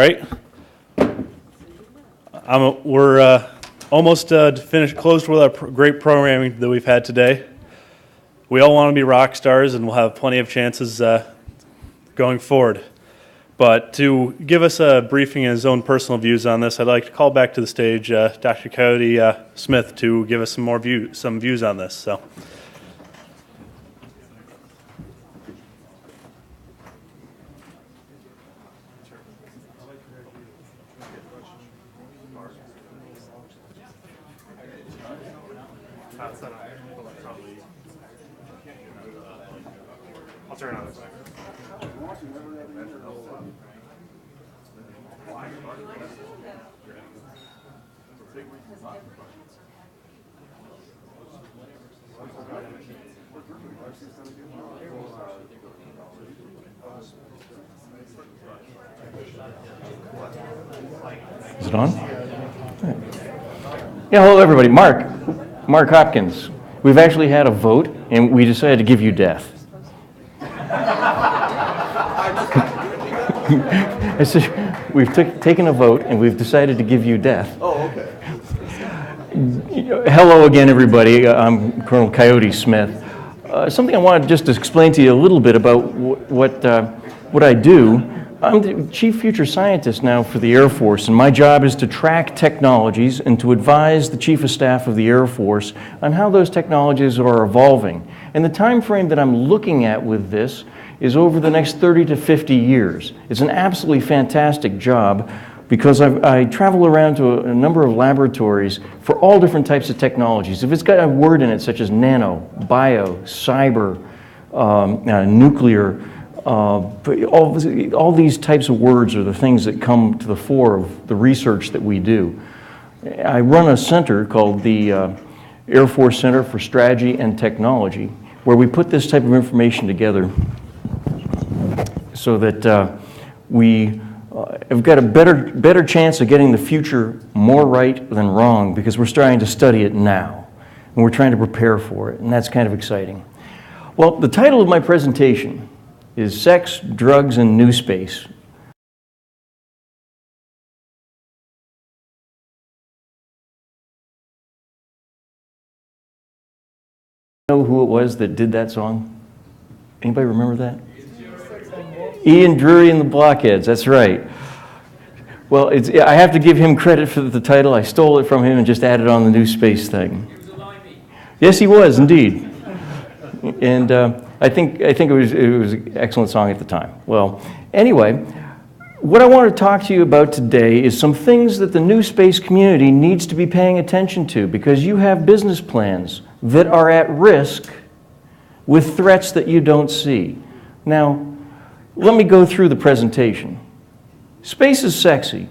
All right. We're almost closed with our great programming that we've had today. We all want to be rock stars, and we'll have plenty of chances going forward. But to give us a briefing and his own personal views on this, I'd like to call back to the stage Dr. Coyote Smith to give us some views on this. So. I'll turn it on. Is it on? Yeah, hello everybody. Mark Hopkins. We've actually had a vote, and we decided to give you death. I said, we've taken a vote, and we've decided to give you death. Oh, okay. Hello again, everybody. I'm Colonel Coyote Smith. Something I wanted just to explain to you a little bit about what I do. I'm the Chief Future Scientist now for the Air Force, and my job is to track technologies and to advise the Chief of Staff of the Air Force on how those technologies are evolving. And the time frame that I'm looking at with this is over the next 30 to 50 years. It's an absolutely fantastic job because I travel around to a number of laboratories for all different types of technologies. If it's got a word in it such as nano, bio, cyber, nuclear, all these types of words are the things that come to the fore of the research that we do. I run a center called the Air Force Center for Strategy and Technology, where we put this type of information together so that we have got a better chance of getting the future more right than wrong, because we're starting to study it now, and we're trying to prepare for it, and that's kind of exciting. Well, the title of my presentation is Sex, Drugs, and NewSpace. Know who it was that did that song? Anybody remember that? Ian Drury and the Blockheads, that's right. Well, I have to give him credit for the title. I stole it from him and just added on the NewSpace thing. He was a limey. Yes, he was, indeed. And I think it was an excellent song at the time. Well, anyway, what I want to talk to you about today is some things that the NewSpace community needs to be paying attention to, because you have business plans that are at risk with threats that you don't see. Now, let me go through the presentation. Space is sexy.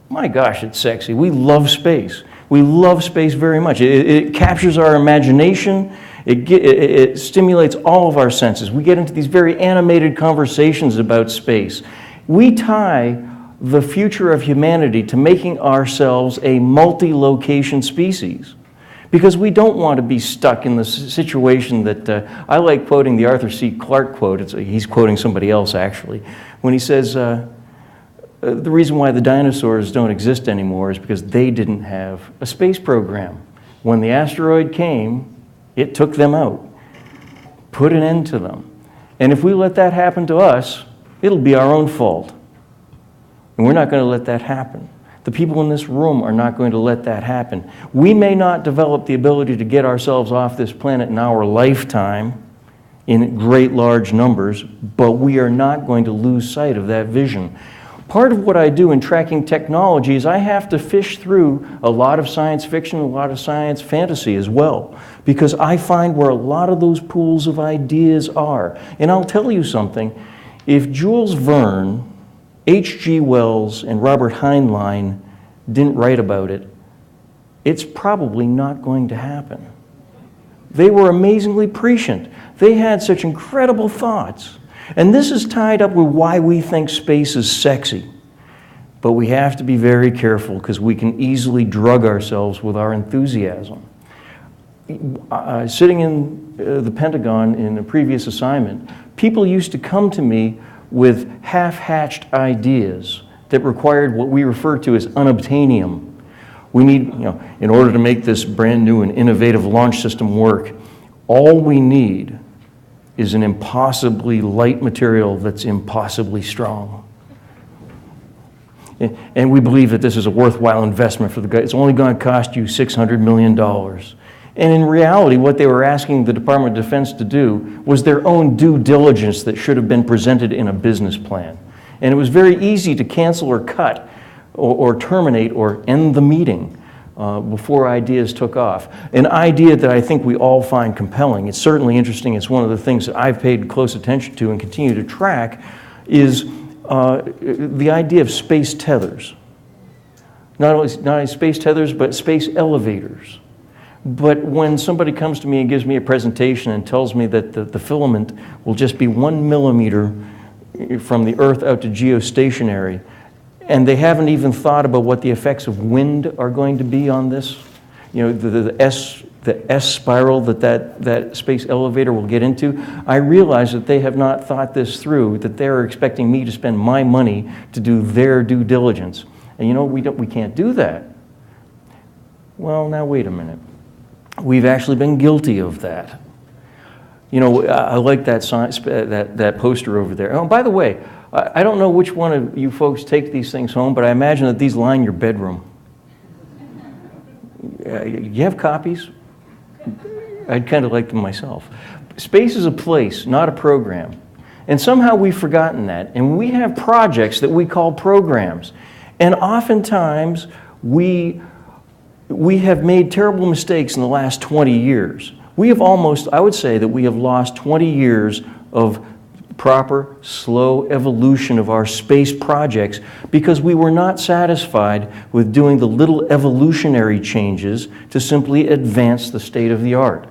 My gosh, it's sexy. We love space. We love space very much. It captures our imagination. It stimulates all of our senses. We get into these very animated conversations about space. We tie the future of humanity to making ourselves a multi-location species, because we don't want to be stuck in the situation that I like quoting the Arthur C. Clarke quote. He's quoting somebody else, actually, when he says, the reason why the dinosaurs don't exist anymore is because they didn't have a space program. When the asteroid came, it took them out, put an end to them. And if we let that happen to us, it'll be our own fault. And we're not going to let that happen. The people in this room are not going to let that happen. We may not develop the ability to get ourselves off this planet in our lifetime in great large numbers, but we are not going to lose sight of that vision. Part of what I do in tracking technology is I have to fish through a lot of science fiction, a lot of science fantasy as well, because I find where a lot of those pools of ideas are. And I'll tell you something, if Jules Verne, H.G. Wells, and Robert Heinlein didn't write about it, it's probably not going to happen. They were amazingly prescient. They had such incredible thoughts. And this is tied up with why we think space is sexy. But we have to be very careful, because we can easily drug ourselves with our enthusiasm. Sitting in the Pentagon in a previous assignment, people used to come to me with half-hatched ideas that required what we refer to as unobtainium. We need, in order to make this brand new and innovative launch system work, all we need is an impossibly light material that's impossibly strong. And we believe that this is a worthwhile investment for the guy. It's only going to cost you $600 million. And in reality, what they were asking the Department of Defense to do was their own due diligence that should have been presented in a business plan. And it was very easy to cancel or cut or terminate or end the meeting before ideas took off. An idea that I think we all find compelling, it's certainly interesting, it's one of the things that I've paid close attention to and continue to track, is the idea of space tethers. Not only space tethers, but space elevators. But when somebody comes to me and gives me a presentation and tells me that the filament will just be 1 millimeter from the Earth out to geostationary, and they haven't even thought about what the effects of wind are going to be on this, the S spiral that space elevator will get into, I realize that they have not thought this through, that they're expecting me to spend my money to do their due diligence. And we can't do that. Well, now wait a minute. We've actually been guilty of that. I like that poster over there. Oh, by the way, I don't know which one of you folks take these things home, but I imagine that these line your bedroom. You have copies? I'd kind of like them myself. Space is a place, not a program. And somehow we've forgotten that. And we have projects that we call programs. And oftentimes we have made terrible mistakes in the last 20 years. We have I would say that we have lost 20 years of proper, slow evolution of our space projects because we were not satisfied with doing the little evolutionary changes to simply advance the state of the art.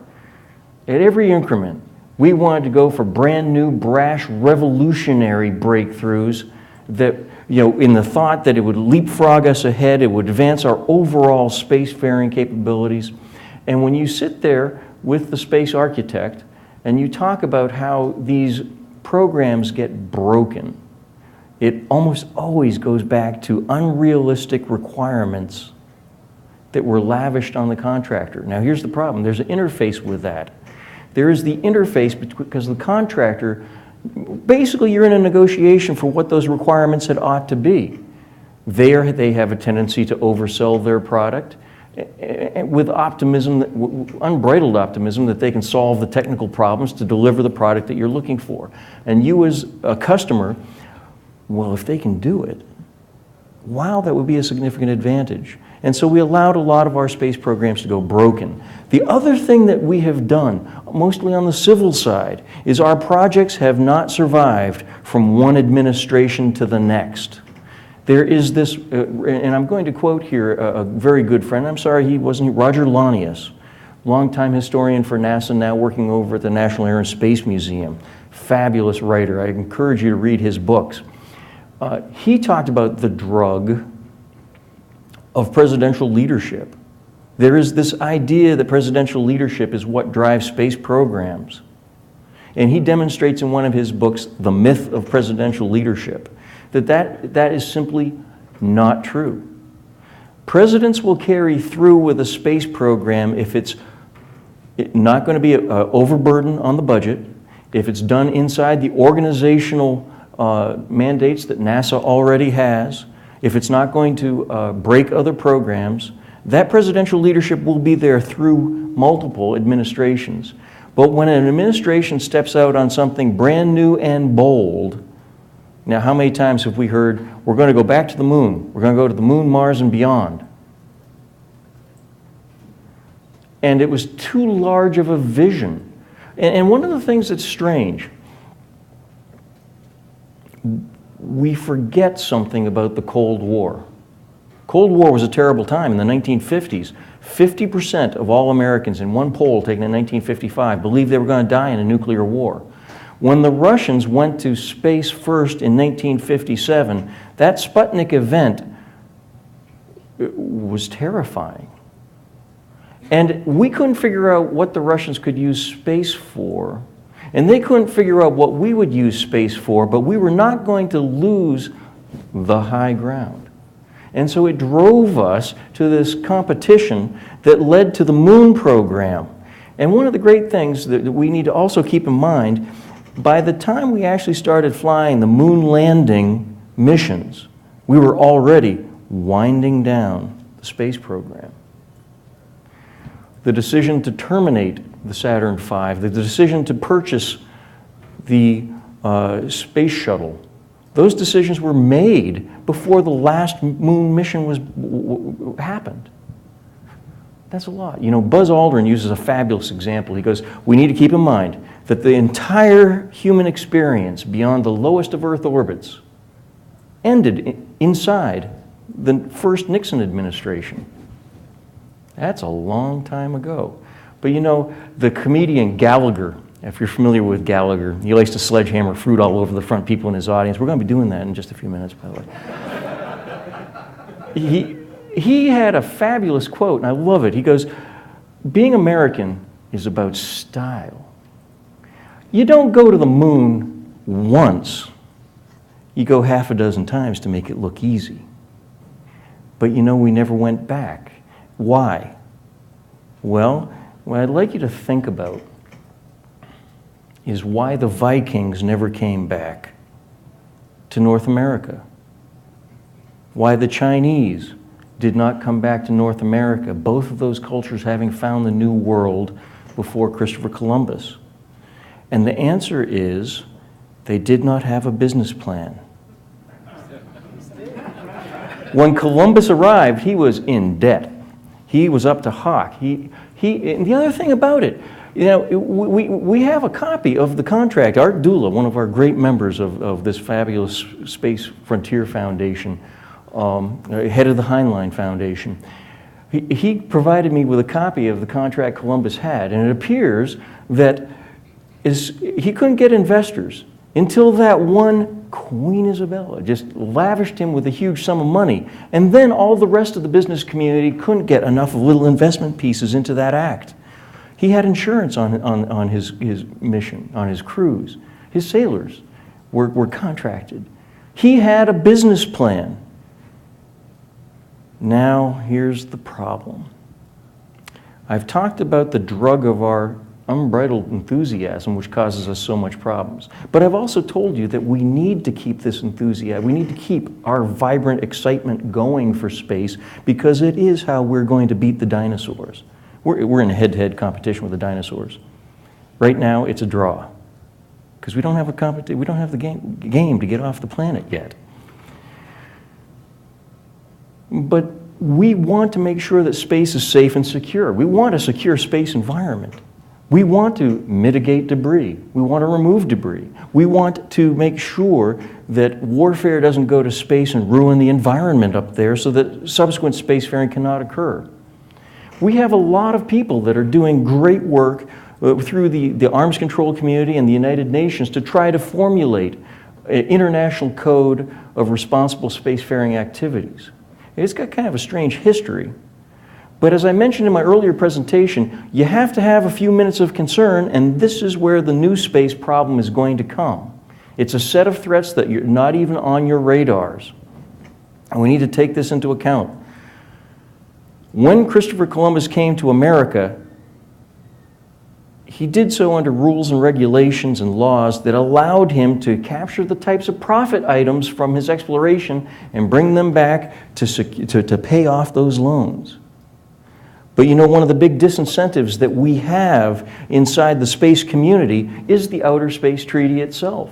At every increment, we wanted to go for brand new, brash, revolutionary breakthroughs that, in the thought that it would leapfrog us ahead, it would advance our overall spacefaring capabilities. And when you sit there with the space architect and you talk about how these programs get broken, it almost always goes back to unrealistic requirements that were lavished on the contractor. Now here's the problem. There's an interface with that. There is the interface because the contractor, basically you're in a negotiation for what those requirements had ought to be. They have a tendency to oversell their product with optimism, unbridled optimism, that they can solve the technical problems to deliver the product that you're looking for. And you as a customer, well, if they can do it, wow, that would be a significant advantage. And so we allowed a lot of our space programs to go broken. The other thing that we have done, mostly on the civil side, is our projects have not survived from one administration to the next. There is this, and I'm going to quote here a very good friend, I'm sorry he wasn't here, Roger Lanius, longtime historian for NASA, now working over at the National Air and Space Museum. Fabulous writer. I encourage you to read his books. He talked about the drug of presidential leadership. There is this idea that presidential leadership is what drives space programs. And he demonstrates in one of his books, The Myth of Presidential Leadership, that is simply not true. Presidents will carry through with a space program if it's not going to be an overburden on the budget, if it's done inside the organizational mandates that NASA already has, if it's not going to break other programs. That presidential leadership will be there through multiple administrations. But when an administration steps out on something brand new and bold, now how many times have we heard, we're going to go back to the moon, we're going to go to the moon, Mars, and beyond? And it was too large of a vision. And one of the things that's strange, we forget something about the Cold War. Cold War was a terrible time in the 1950s. 50% of all Americans in one poll taken in 1955 believed they were going to die in a nuclear war. When the Russians went to space first in 1957, that Sputnik event was terrifying. And we couldn't figure out what the Russians could use space for, and they couldn't figure out what we would use space for, but we were not going to lose the high ground. And so it drove us to this competition that led to the moon program. And one of the great things that we need to also keep in mind, by the time we actually started flying the moon landing missions, we were already winding down the space program. The decision to terminate the Saturn V, the decision to purchase the space shuttle, those decisions were made before the last moon mission happened. That's a lot. You know, Buzz Aldrin uses a fabulous example. He goes, we need to keep in mind that the entire human experience beyond the lowest of Earth orbits ended inside the first Nixon administration. That's a long time ago. But you know, the comedian Gallagher, if you're familiar with Gallagher, he likes to sledgehammer fruit all over the front people in his audience. We're going to be doing that in just a few minutes, by the way. He had a fabulous quote, and I love it. He goes, being American is about style. You don't go to the moon once. You go half a dozen times to make it look easy. But you know, we never went back. Why? Well, what I'd like you to think about is why the Vikings never came back to North America. Why the Chinese did not come back to North America, both of those cultures having found the New World before Christopher Columbus. And the answer is, they did not have a business plan. When Columbus arrived, he was in debt. He was up to hock. And the other thing about it, you know, we have a copy of the contract. Art Dula, one of our great members of this fabulous Space Frontier Foundation, head of the Heinlein Foundation, he provided me with a copy of the contract Columbus had, and it appears that he couldn't get investors until that one Queen Isabella just lavished him with a huge sum of money. And then all the rest of the business community couldn't get enough little investment pieces into that act. He had insurance on his mission, on his cruise. His sailors were contracted. He had a business plan. Now, here's the problem. I've talked about the drug of our unbridled enthusiasm, which causes us so much problems. But I've also told you that we need to keep this enthusiasm. We need to keep our vibrant excitement going for space, because it is how we're going to beat the dinosaurs. We're in a head-to-head competition with the dinosaurs. Right now, it's a draw, because we don't have the game to get off the planet yet. But we want to make sure that space is safe and secure. We want a secure space environment. We want to mitigate debris. We want to remove debris. We want to make sure that warfare doesn't go to space and ruin the environment up there so that subsequent spacefaring cannot occur. We have a lot of people that are doing great work through the arms control community and the United Nations to try to formulate an international code of responsible spacefaring activities. It's got kind of a strange history. But as I mentioned in my earlier presentation, you have to have a few minutes of concern, and this is where the NewSpace problem is going to come. It's a set of threats that you're not even on your radars. And we need to take this into account. When Christopher Columbus came to America, he did so under rules and regulations and laws that allowed him to capture the types of profit items from his exploration and bring them back to pay off those loans. But you know, one of the big disincentives that we have inside the space community is the Outer Space Treaty itself.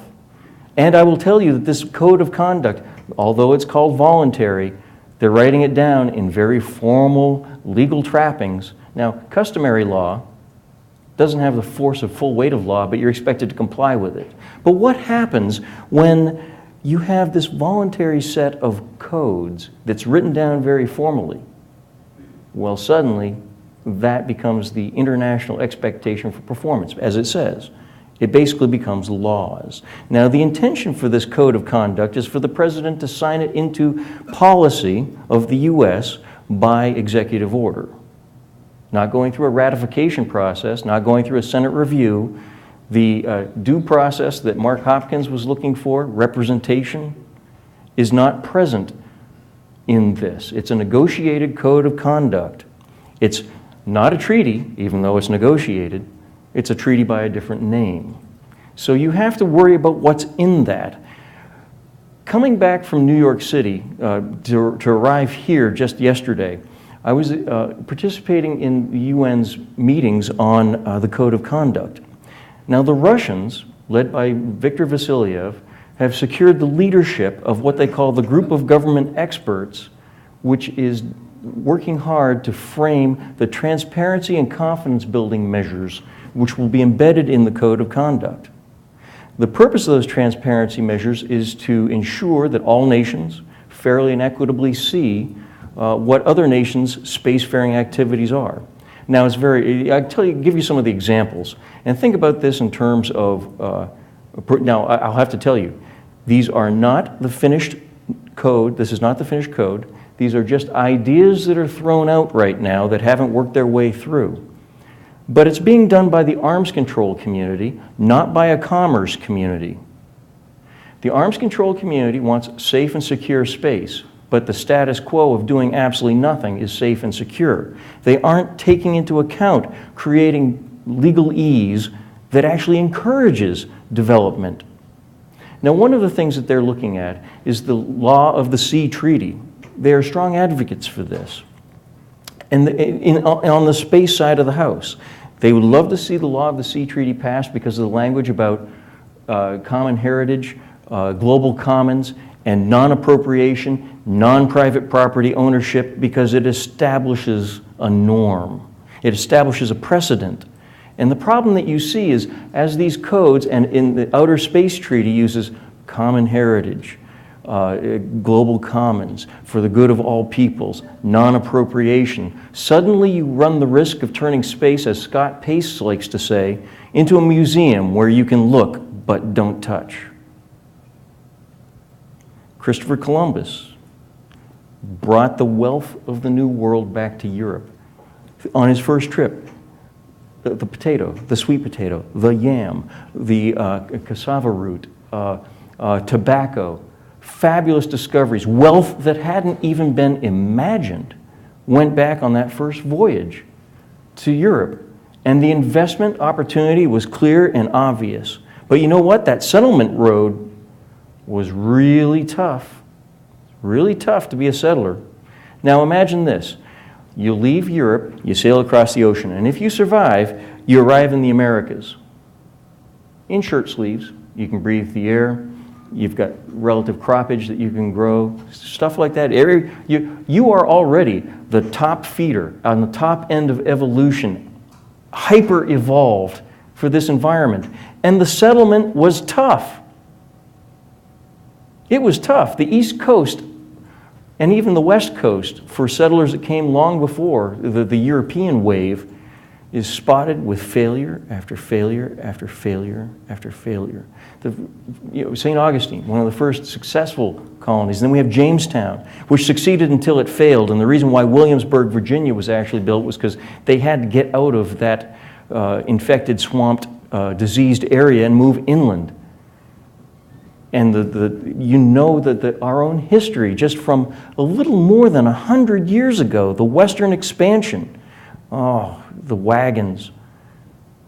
And I will tell you that this code of conduct, although it's called voluntary, they're writing it down in very formal legal trappings. Now, customary law doesn't have the force of full weight of law, but you're expected to comply with it. But what happens when you have this voluntary set of codes that's written down very formally? Well, suddenly, that becomes the international expectation for performance, as it says. It basically becomes laws. Now, the intention for this code of conduct is for the president to sign it into policy of the U.S. by executive order. Not going through a ratification process, not going through a Senate review, the due process that Mark Hopkins was looking for, representation, is not present in this. It's a negotiated code of conduct. It's not a treaty, even though it's negotiated. It's a treaty by a different name. So you have to worry about what's in that. Coming back from New York City to arrive here just yesterday, I was participating in the UN's meetings on the Code of Conduct. Now the Russians, led by Viktor Vassiliev, have secured the leadership of what they call the Group of Government Experts, which is working hard to frame the transparency and confidence building measures which will be embedded in the Code of Conduct. The purpose of those transparency measures is to ensure that all nations fairly and equitably see what other nations' spacefaring activities are. Now, give you some of the examples, and think about this in terms of, now I'll have to tell you, these are not the finished code. This is not the finished code. These are just ideas that are thrown out right now that haven't worked their way through. But it's being done by the arms control community, not by a commerce community. The arms control community wants safe and secure space, but the status quo of doing absolutely nothing is safe and secure. They aren't taking into account creating legal ease that actually encourages development. Now, one of the things that they're looking at is the Law of the Sea Treaty. They are strong advocates for this. And on the space side of the house, they would love to see the Law of the Sea Treaty passed because of the language about common heritage, global commons, and non-appropriation, non-private property ownership, because it establishes a norm. It establishes a precedent. And the problem that you see is, as these codes, and in the Outer Space Treaty uses common heritage, global commons, for the good of all peoples, non-appropriation, suddenly you run the risk of turning space, as Scott Pace likes to say, into a museum where you can look but don't touch. Christopher Columbus brought the wealth of the New World back to Europe on his first trip. The potato, the sweet potato, the yam, the cassava root, tobacco, fabulous discoveries, wealth that hadn't even been imagined, went back on that first voyage to Europe. And the investment opportunity was clear and obvious. But you know what? That settlement road was really tough to be a settler. Now imagine this. You leave Europe, you sail across the ocean, and if you survive, you arrive in the Americas. In shirt sleeves, you can breathe the air, you've got relative croppage that you can grow, stuff like that. You are already the top feeder on the top end of evolution, hyper-evolved for this environment. And the settlement was tough. It was tough. The East Coast and even the West Coast, for settlers that came long before the European wave, is spotted with failure after failure after failure after failure. St. Augustine, one of the first successful colonies. Then we have Jamestown, which succeeded until it failed. And the reason why Williamsburg, Virginia was actually built was because they had to get out of that infected, swamped, diseased area and move inland. And you know that our own history, just from a little more than 100 years ago, the Western expansion, the wagons,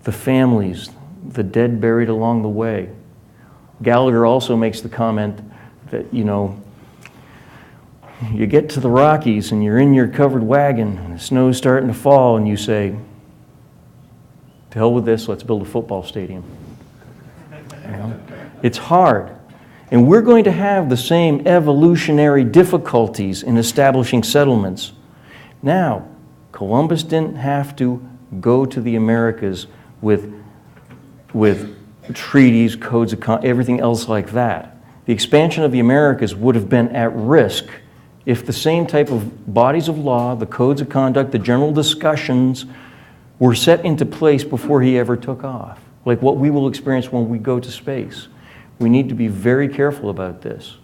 the families, the dead buried along the way. Gallagher also makes the comment that, you get to the Rockies and you're in your covered wagon and the snow's starting to fall and you say, to hell with this, let's build a football stadium. It's hard. And we're going to have the same evolutionary difficulties in establishing settlements. Now, Columbus didn't have to go to the Americas with treaties, codes of everything else like that. The expansion of the Americas would have been at risk if the same type of bodies of law, the codes of conduct, the general discussions were set into place before he ever took off, like what we will experience when we go to space. We need to be very careful about this.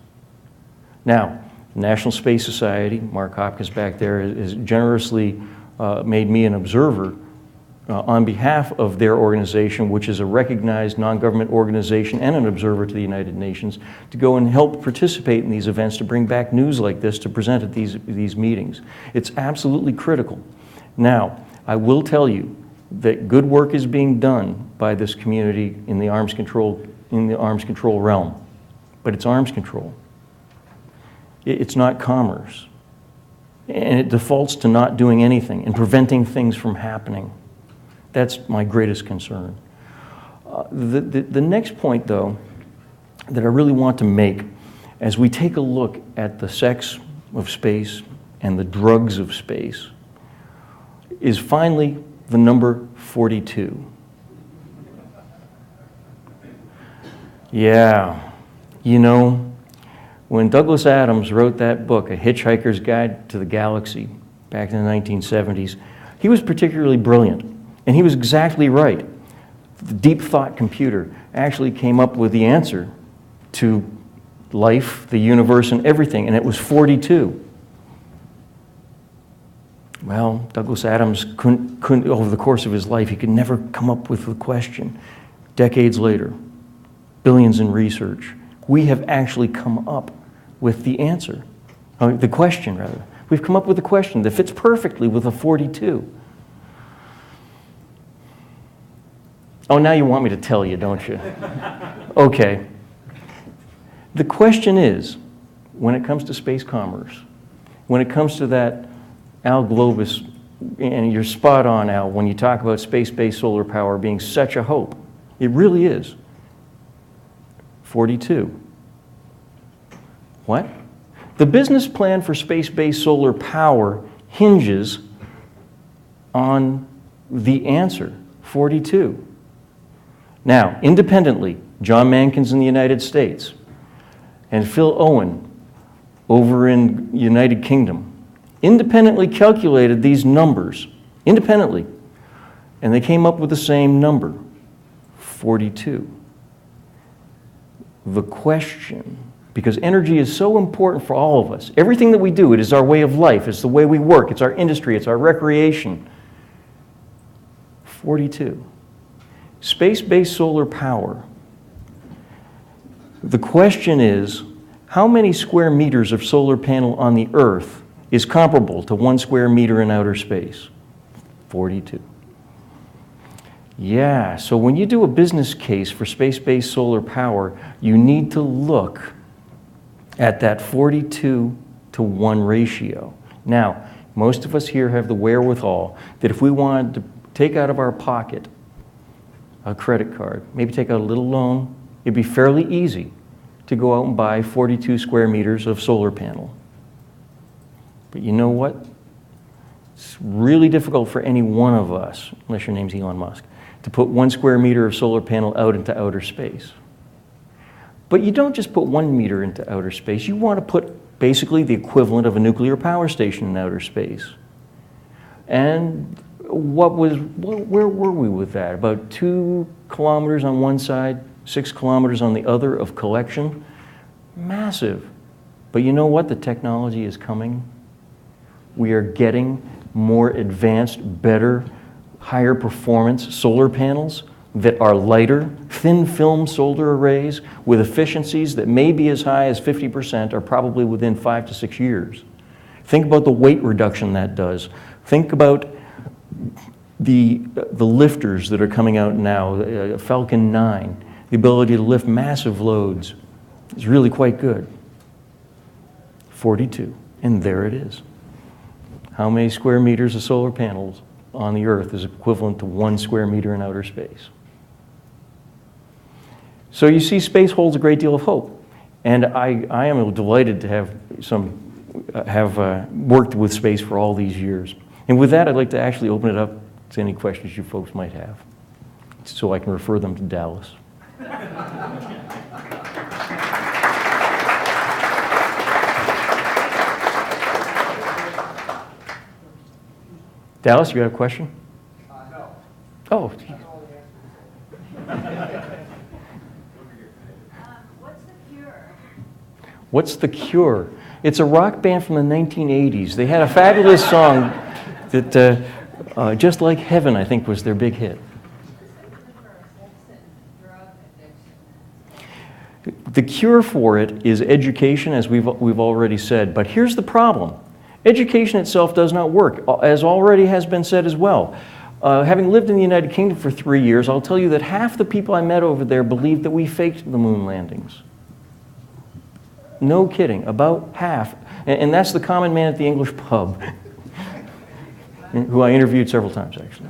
Now, the National Space Society, Mark Hopkins back there, has generously made me an observer on behalf of their organization, which is a recognized non-government organization and an observer to the United Nations, to go and help participate in these events, to bring back news like this, to present at these meetings. It's absolutely critical. Now, I will tell you that good work is being done by this community in the arms control realm, but it's arms control. It's not commerce. And it defaults to not doing anything and preventing things from happening. That's my greatest concern. The next point, though, that I really want to make, as we take a look at the sex of space and the drugs of space, is finally the number 42. Yeah, you know, when Douglas Adams wrote that book, A Hitchhiker's Guide to the Galaxy, back in the 1970s, he was particularly brilliant, and he was exactly right. The deep thought computer actually came up with the answer to life, the universe, and everything, and it was 42. Well, Douglas Adams couldn't, over the course of his life, he could never come up with the question. Decades later, billions in research, we have actually come up with the answer, the question rather. We've come up with a question that fits perfectly with a 42. Oh, now you want me to tell you, don't you? Okay. The question is, when it comes to space commerce, when it comes to that Al Globus, and you're spot on, Al, when you talk about space-based solar power being such a hope, it really is. 42. What? The business plan for space-based solar power hinges on the answer, 42. Now, independently, John Mankins in the United States and Phil Owen over in the United Kingdom independently calculated these numbers, independently, and they came up with the same number, 42. The question, because energy is so important for all of us, everything that we do, it is our way of life, it's the way we work, it's our industry, it's our recreation. 42. Space-based solar power. The question is, how many square meters of solar panel on the Earth is comparable to 1 square meter in outer space? 42. Yeah, so when you do a business case for space-based solar power, you need to look at that 42-to-1 ratio. Now, most of us here have the wherewithal that if we wanted to take out of our pocket a credit card, maybe take out a little loan, it'd be fairly easy to go out and buy 42 square meters of solar panel. But you know what? It's really difficult for any one of us, unless your name's Elon Musk, to put 1 square meter of solar panel out into outer space. But you don't just put 1 meter into outer space. You want to put basically the equivalent of a nuclear power station in outer space. And where were we with that? About 2 kilometers on one side, 6 kilometers on the other of collection. Massive. But you know what? The technology is coming. We are getting more advanced, better, higher performance solar panels that are lighter, thin film solar arrays with efficiencies that may be as high as 50% or probably within 5 to 6 years. Think about the weight reduction that does. Think about the lifters that are coming out now, Falcon 9, the ability to lift massive loads is really quite good. 42, and there it is. How many square meters of solar panels on the Earth is equivalent to 1 square meter in outer space? So you see, space holds a great deal of hope, and I am delighted to have worked with space for all these years. And with that, I'd like to actually open it up to any questions you folks might have, so I can refer them to Dallas. Dallas, you have a question? No. Oh. What's the cure? What's the Cure? It's a rock band from the 1980s. They had a fabulous song that Just Like Heaven, I think, was their big hit. The cure for it is education, as we've already said. But here's the problem. Education itself does not work, as already has been said as well. Having lived in the United Kingdom for 3 years, I'll tell you that half the people I met over there believed that we faked the moon landings. No kidding, about half. And that's the common man at the English pub, who I interviewed several times, actually.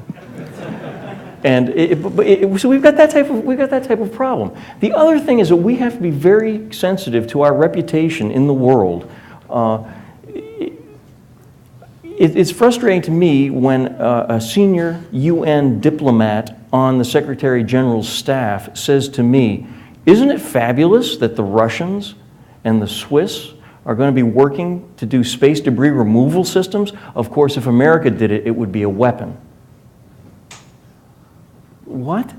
And so we've got that type of problem. The other thing is that we have to be very sensitive to our reputation in the world. It's frustrating to me when a senior UN diplomat on the Secretary General's staff says to me, "Isn't it fabulous that the Russians and the Swiss are going to be working to do space debris removal systems? Of course, if America did it, it would be a weapon." What?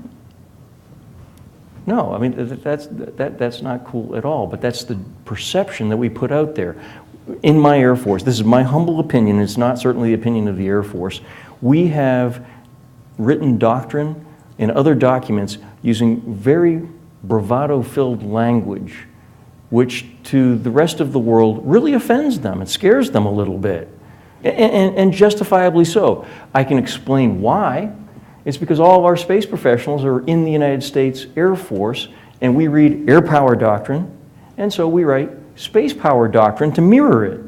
No, I mean, that's not cool at all, but that's the perception that we put out there. In my Air Force, this is my humble opinion, it's not certainly the opinion of the Air Force, we have written doctrine and other documents using very bravado-filled language, which to the rest of the world really offends them. It scares them a little bit, and justifiably so. I can explain why. It's because all of our space professionals are in the United States Air Force, and we read air power doctrine, and so we write space power doctrine to mirror it,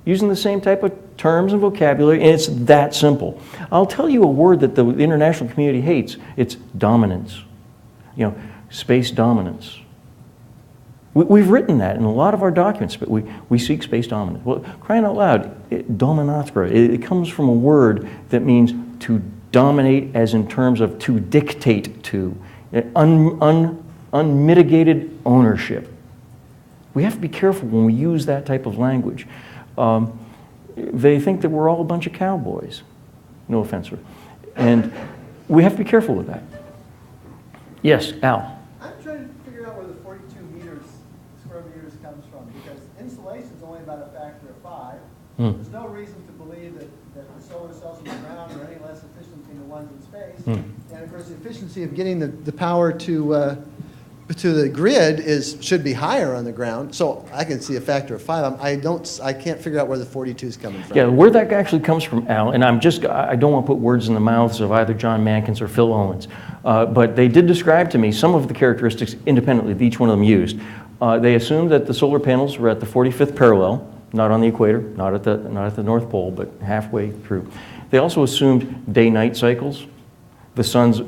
using the same type of terms and vocabulary, and it's that simple. I'll tell you a word that the international community hates. It's dominance. You know, space dominance. We've written that in a lot of our documents, but we seek space dominance. Well, crying out loud, dominatra, it comes from a word that means to dominate, as in terms of to dictate to, unmitigated ownership. We have to be careful when we use that type of language. They think that we're all a bunch of cowboys. No offense, sir. And we have to be careful with that. Yes, Al. I'm trying to figure out where the 42 square meters comes from, because insulation is only about a factor of 5. There's no reason to believe that the solar cells on the ground are any less efficient than the ones in space. And of course, the efficiency of getting the power to the grid should be higher on the ground. So I can see a factor of 5. I can't figure out where the 42 is coming from. Yeah, where that actually comes from, Al, and I don't want to put words in the mouths of either John Mankins or Phil Owens, but they did describe to me some of the characteristics independently that each one of them used. They assumed that the solar panels were at the 45th parallel, not on the equator, not at the North Pole, but halfway through. They also assumed day-night cycles, the sun's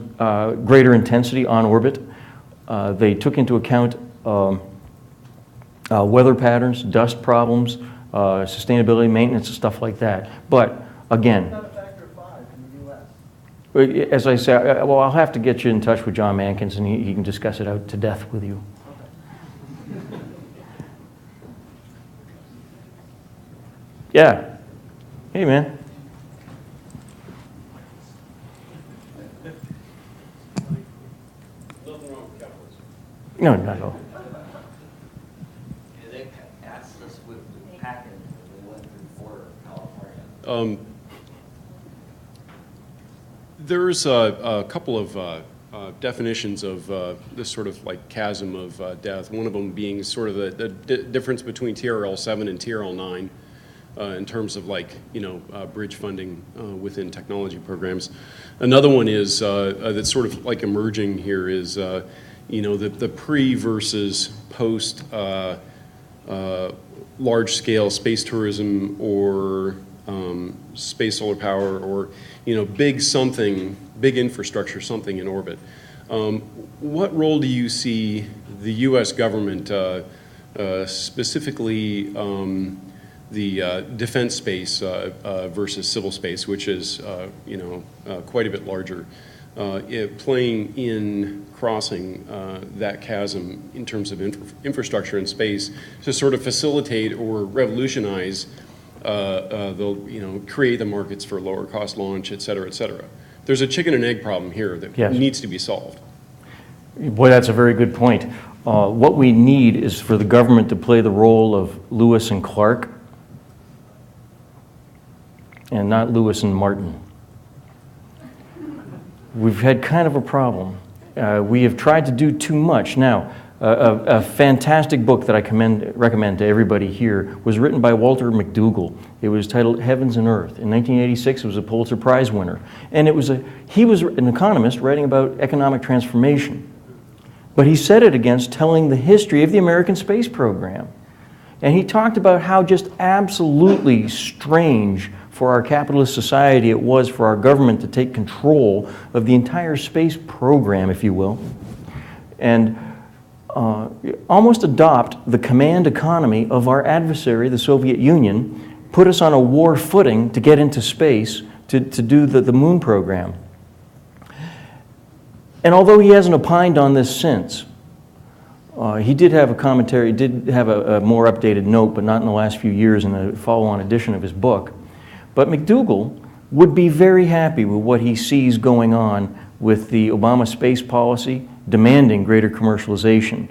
greater intensity on orbit. They took into account weather patterns, dust problems, sustainability, maintenance, and stuff like that. But again, It's not a factor of 5 in the U.S. as I say, well, I'll have to get you in touch with John Mankins, and he can discuss it out to death with you. Yeah. Hey, man. No, not at all. They asked us with the packet when we went through border of California. There's a couple of definitions of this sort of like chasm of death. One of them being sort of the difference between TRL-7 and TRL-9 in terms of like, bridge funding within technology programs. Another one is that's sort of like emerging here is the pre versus post large-scale space tourism or space solar power or big infrastructure, something in orbit. What role do you see the U.S. government, specifically the defense space versus civil space, which is quite a bit larger, playing in crossing that chasm in terms of infrastructure in space to sort of facilitate or revolutionize, create the markets for lower cost launch, et cetera, et cetera. There's a chicken and egg problem here that needs to be solved. Boy, that's a very good point. What we need is for the government to play the role of Lewis and Clark and not Lewis and Martin. we've had kind of a problem. We have tried to do too much. Now, a fantastic book that I recommend to everybody here was written by Walter McDougall. It was titled Heavens and Earth. In 1986, it was a Pulitzer Prize winner. And he was an economist writing about economic transformation. But he set it against telling the history of the American space program. And he talked about how just absolutely strange for our capitalist society it was for our government to take control of the entire space program, if you will, and almost adopt the command economy of our adversary, the Soviet Union, put us on a war footing to get into space to do the moon program. And although he hasn't opined on this since, he did have a commentary, did have a more updated note, but not in the last few years in a follow-on edition of his book. But McDougall would be very happy with what he sees going on with the Obama space policy demanding greater commercialization.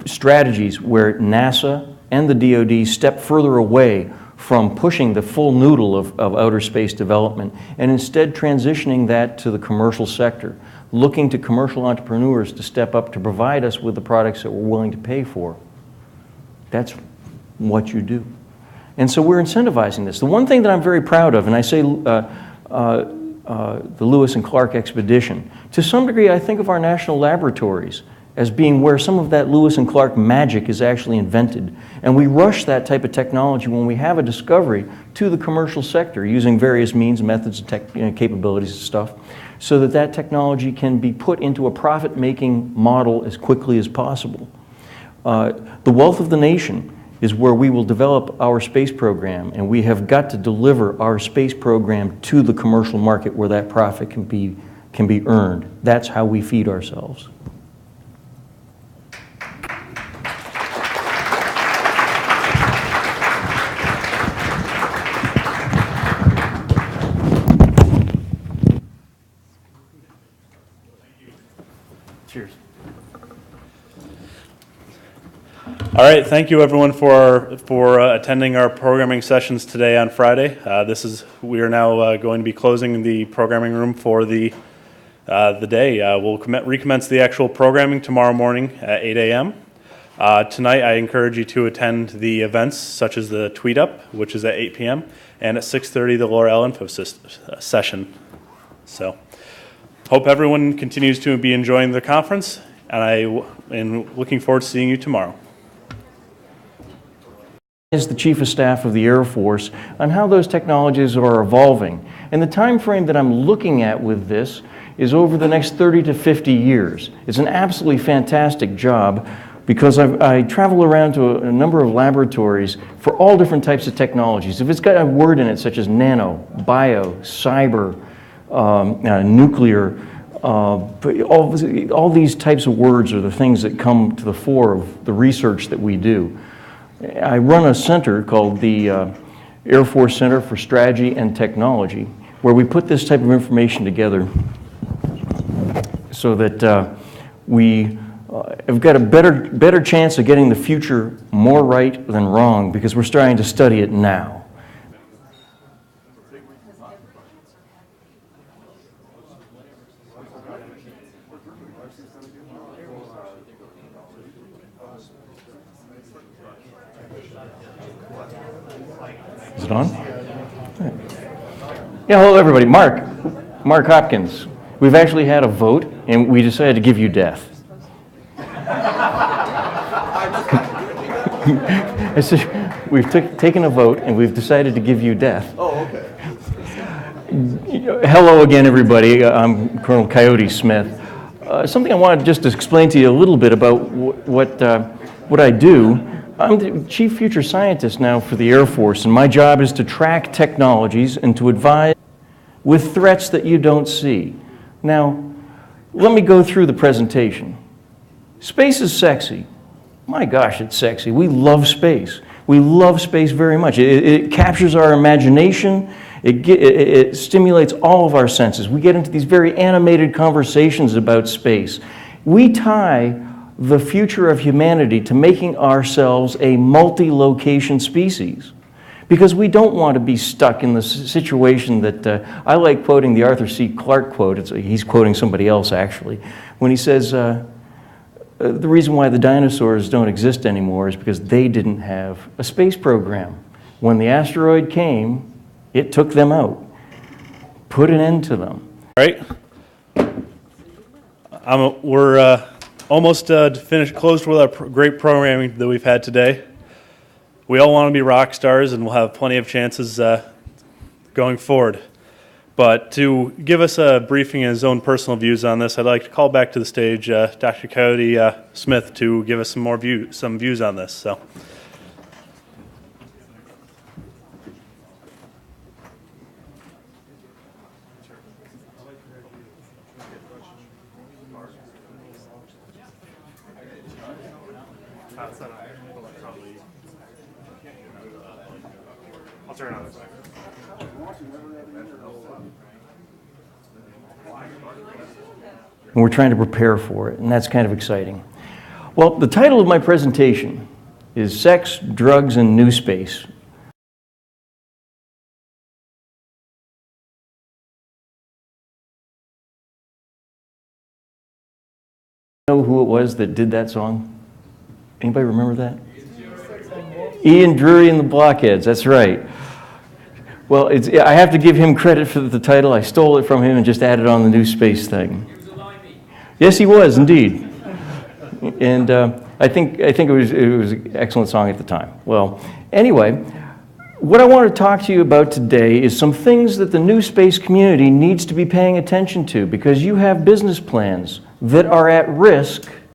Strategies where NASA and the DoD step further away from pushing the full noodle of outer space development and instead transitioning that to the commercial sector, looking to commercial entrepreneurs to step up to provide us with the products that we're willing to pay for. That's what you do. And so we're incentivizing this. The one thing that I'm very proud of, and I say the Lewis and Clark expedition, to some degree I think of our national laboratories as being where some of that Lewis and Clark magic is actually invented. And we rush that type of technology when we have a discovery to the commercial sector using various means, methods, and capabilities and stuff, so that that technology can be put into a profit-making model as quickly as possible. The wealth of the nation is where we will develop our space program, and we have got to deliver our space program to the commercial market where that profit can be earned. That's how we feed ourselves. Cheers. All right, thank you everyone for attending our programming sessions today on Friday. We are now going to be closing the programming room for the day. We'll recommence the actual programming tomorrow morning at 8 a.m. Tonight, I encourage you to attend the events such as the Tweet Up, which is at 8 p.m., and at 6:30 the Laura L. Info session. So, hope everyone continues to be enjoying the conference, and I'm looking forward to seeing you tomorrow. Is the Chief of Staff of the Air Force on how those technologies are evolving. And the time frame that I'm looking at with this is over the next 30 to 50 years. It's an absolutely fantastic job because I travel around to a number of laboratories for all different types of technologies. If it's got a word in it such as nano, bio, cyber, nuclear, all these types of words are the things that come to the fore of the research that we do. I run a center called the Air Force Center for Strategy and Technology, where we put this type of information together so that we have got a better chance of getting the future more right than wrong because we're starting to study it now. Is it on? Yeah, hello everybody. Mark Hopkins. We've actually had a vote and we decided to give you death. I said, we've taken a vote and we've decided to give you death. Oh, okay. Hello again everybody. I'm Colonel Coyote Smith. Something I wanted just to explain to you a little bit about what I do. I'm the Chief Future Scientist now for the Air Force, and my job is to track technologies and to advise with threats that you don't see. Now, let me go through the presentation. Space is sexy. My gosh, it's sexy. We love space. We love space very much. It captures our imagination. It stimulates all of our senses. We get into these very animated conversations about space. We tie the future of humanity to making ourselves a multi-location species. because we don't want to be stuck in the situation that, I like quoting the Arthur C. Clarke quote. He's quoting somebody else, actually, when he says, the reason why the dinosaurs don't exist anymore is because they didn't have a space program. When the asteroid came, it took them out. Put an end to them. Right? We're almost closed with our great programming that we've had today. We all want to be rock stars, and we'll have plenty of chances going forward. But to give us a briefing and his own personal views on this, I'd like to call back to the stage Dr. Coyote Smith to give us some views on this. So. I'll turn it on. And we're trying to prepare for it, and that's kind of exciting. Well, the title of my presentation is Sex, Drugs, and NewSpace. Know who it was that did that song? Anybody remember that? Ian Drury and the Blockheads, that's right. Well, I have to give him credit for the title. I stole it from him and just added on the NewSpace thing. Yes, he was, indeed. And I think it was an excellent song at the time. Well, anyway, what I want to talk to you about today is some things that the NewSpace community needs to be paying attention to, because you have business plans that are at risk